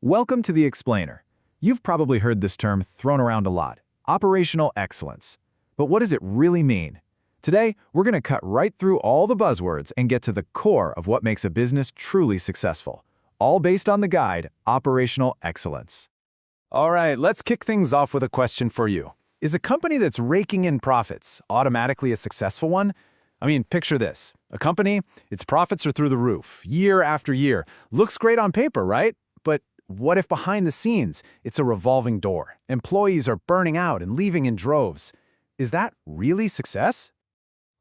Welcome to The Explainer. You've probably heard this term thrown around a lot, operational excellence. But what does it really mean? Today, we're going to cut right through all the buzzwords and get to the core of what makes a business truly successful, all based on the guide, Operational Excellence. All right, let's kick things off with a question for you. Is a company that's raking in profits automatically a successful one? I mean, picture this. A company, its profits are through the roof, year after year. Looks great on paper, right? But what if behind the scenes, it's a revolving door? Employees are burning out and leaving in droves. Is that really success?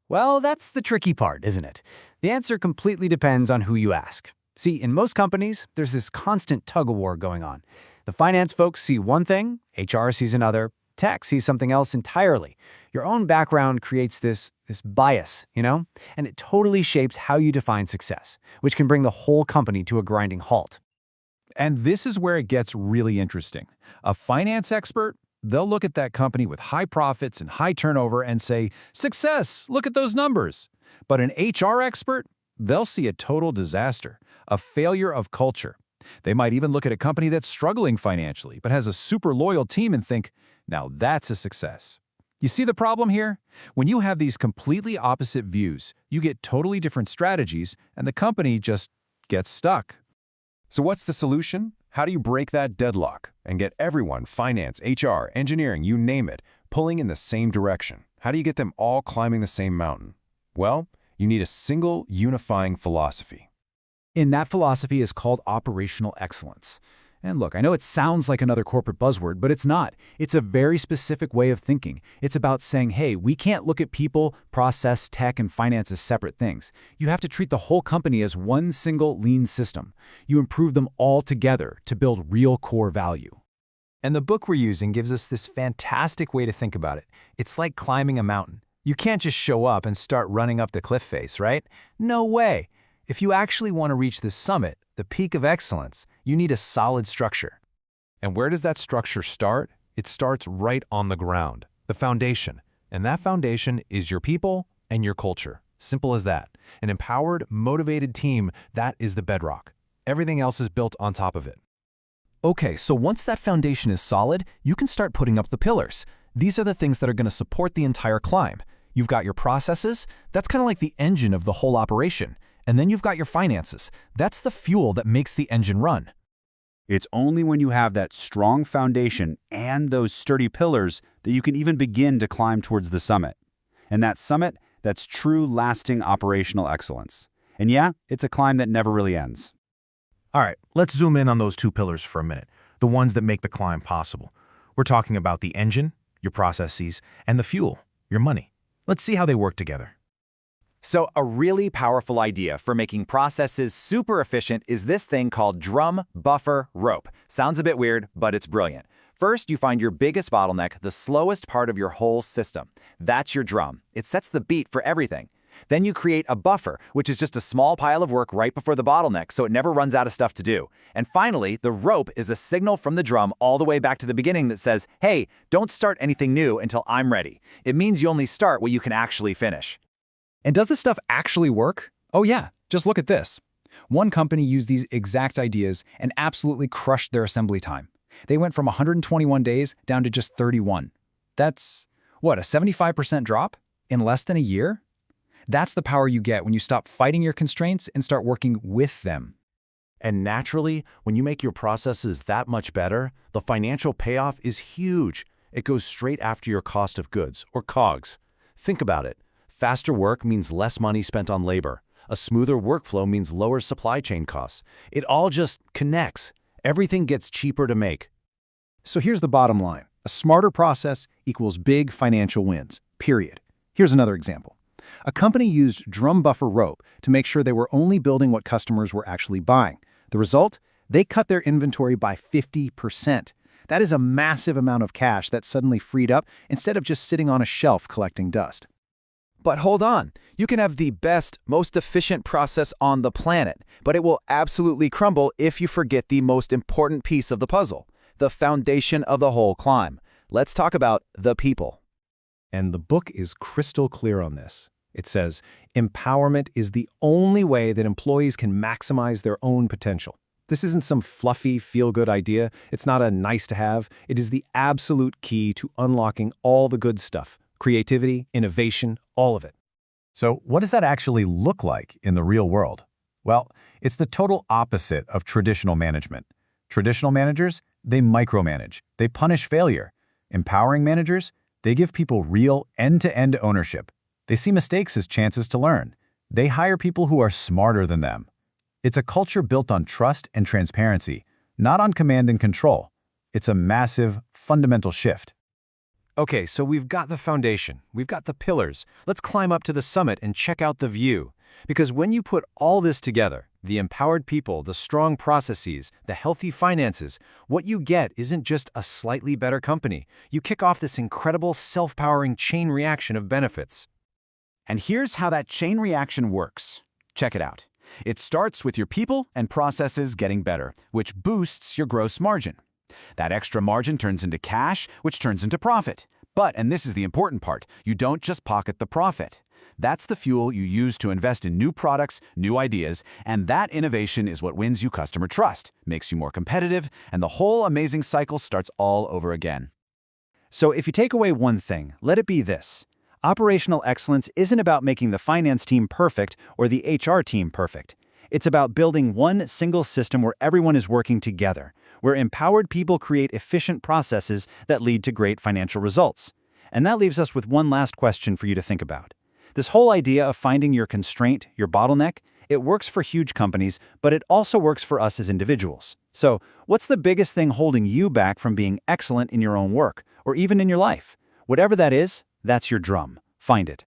Well, that's the tricky part, isn't it? The answer completely depends on who you ask. See, in most companies, there's this constant tug-of-war going on. The finance folks see one thing, HR sees another, tech sees something else entirely. Your own background creates this bias, and it totally shapes how you define success, which can bring the whole company to a grinding halt. And this is where it gets really interesting. A finance expert, they'll look at that company with high profits and high turnover and say, "Success, look at those numbers." But an HR expert, they'll see a total disaster, a failure of culture. They might even look at a company that's struggling financially but has a super loyal team and think, now that's a success. You see the problem here? When you have these completely opposite views, you get totally different strategies and the company just gets stuck. So what's the solution? How do you break that deadlock and get everyone, finance, HR, engineering, you name it, pulling in the same direction? How do you get them all climbing the same mountain? Well, you need a single unifying philosophy. And that philosophy is called operational excellence. And look, I know it sounds like another corporate buzzword, but it's not. It's a very specific way of thinking. It's about saying, hey, we can't look at people, process, tech, and finance as separate things. You have to treat the whole company as one single lean system. You improve them all together to build real core value. And the book we're using gives us this fantastic way to think about it. It's like climbing a mountain. You can't just show up and start running up the cliff face, right? No way. If you actually want to reach the summit, the peak of excellence, you need a solid structure. And where does that structure start? It starts right on the ground, the foundation. And that foundation is your people and your culture. Simple as that. An empowered, motivated team, that is the bedrock. Everything else is built on top of it. Okay, so once that foundation is solid, you can start putting up the pillars. These are the things that are going to support the entire climb. You've got your processes. That's kind of like the engine of the whole operation. And then you've got your finances. That's the fuel that makes the engine run. It's only when you have that strong foundation and those sturdy pillars that you can even begin to climb towards the summit. And that summit, that's true, lasting operational excellence. And yeah, it's a climb that never really ends. All right, let's zoom in on those two pillars for a minute, the ones that make the climb possible. We're talking about the engine, your processes, and the fuel, your money. Let's see how they work together. So a really powerful idea for making processes super efficient is this thing called drum, buffer, rope. Sounds a bit weird, but it's brilliant. First, you find your biggest bottleneck, the slowest part of your whole system. That's your drum. It sets the beat for everything. Then you create a buffer, which is just a small pile of work right before the bottleneck so it never runs out of stuff to do. And finally, the rope is a signal from the drum all the way back to the beginning that says, hey, don't start anything new until I'm ready. It means you only start what you can actually finish. And does this stuff actually work? Oh yeah, just look at this. One company used these exact ideas and absolutely crushed their assembly time. They went from 121 days down to just 31. That's, what, a 75% drop in less than a year? That's the power you get when you stop fighting your constraints and start working with them. And naturally, when you make your processes that much better, the financial payoff is huge. It goes straight after your cost of goods, or COGS. Think about it. Faster work means less money spent on labor. A smoother workflow means lower supply chain costs. It all just connects. Everything gets cheaper to make. So here's the bottom line. A smarter process equals big financial wins, period. Here's another example. A company used drum buffer rope to make sure they were only building what customers were actually buying. The result? They cut their inventory by 50%. That is a massive amount of cash that suddenly freed up instead of just sitting on a shelf collecting dust. But hold on, you can have the best, most efficient process on the planet, but it will absolutely crumble if you forget the most important piece of the puzzle, the foundation of the whole climb. Let's talk about the people. And the book is crystal clear on this. It says, empowerment is the only way that employees can maximize their own potential. This isn't some fluffy, feel-good idea. It's not a nice-to-have. It is the absolute key to unlocking all the good stuff. Creativity, innovation, all of it. So what does that actually look like in the real world? Well, it's the total opposite of traditional management. Traditional managers, they micromanage. They punish failure. Empowering managers, they give people real end-to-end ownership. They see mistakes as chances to learn. They hire people who are smarter than them. It's a culture built on trust and transparency, not on command and control. It's a massive, fundamental shift. Okay, so we've got the foundation, we've got the pillars. Let's climb up to the summit and check out the view. Because when you put all this together, the empowered people, the strong processes, the healthy finances, what you get isn't just a slightly better company. You kick off this incredible self-powering chain reaction of benefits. And here's how that chain reaction works. Check it out. It starts with your people and processes getting better, which boosts your gross margin. That extra margin turns into cash, which turns into profit. But, and this is the important part, you don't just pocket the profit. That's the fuel you use to invest in new products, new ideas, and that innovation is what wins you customer trust, makes you more competitive, and the whole amazing cycle starts all over again. So if you take away one thing, let it be this. Operational excellence isn't about making the finance team perfect or the HR team perfect. It's about building one single system where everyone is working together, where empowered people create efficient processes that lead to great financial results. And that leaves us with one last question for you to think about. This whole idea of finding your constraint, your bottleneck, it works for huge companies, but it also works for us as individuals. So, what's the biggest thing holding you back from being excellent in your own work, or even in your life? Whatever that is, that's your drum. Find it.